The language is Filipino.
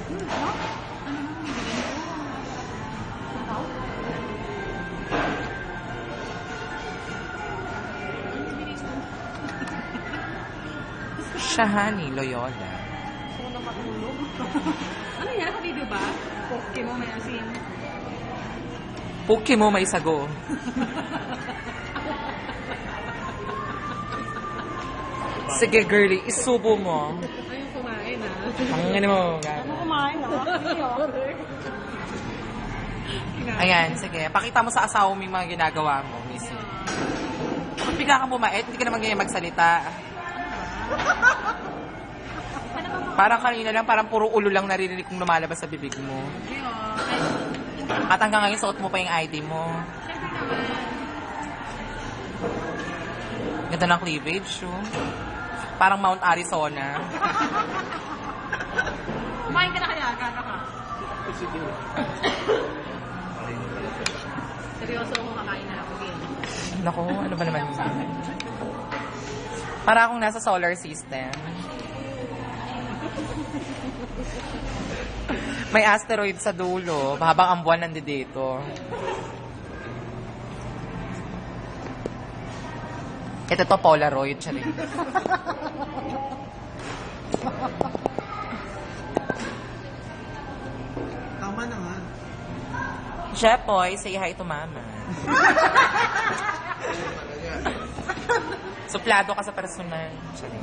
Shahani Loyola. Gusto ko na matulog. Ano yan? Video ba? Poke mo may asin. Poke mo may sago. Sige, girly, isubo mo. Ayaw kumain Tangin mo. Ano kumain Ayan, sige. Pakita mo sa asawa mo yung mga ginagawa mo, Missy. Kapag bigla kang bumait, hindi ka naman ganyan magsalita. Parang kanina lang, parang puro ulo lang naririnig kong lumalabas sa bibig mo. At hanggang ngayon, suot mo pa yung ID mo. Ganda ng cleavage, oh. Parang Mount Arizona. Kumain ka na kaya? Gaga ka? Seryoso ako kakain na. Okay. Naku, ano ba naman yun? Para akong nasa solar system. May asteroid sa dulo, habang ang buwan nandito. Ito to Polaroid, siya rin. Tama na nga. Jepoy, say hi to mama. Suplado ka sa personal. Siya rin.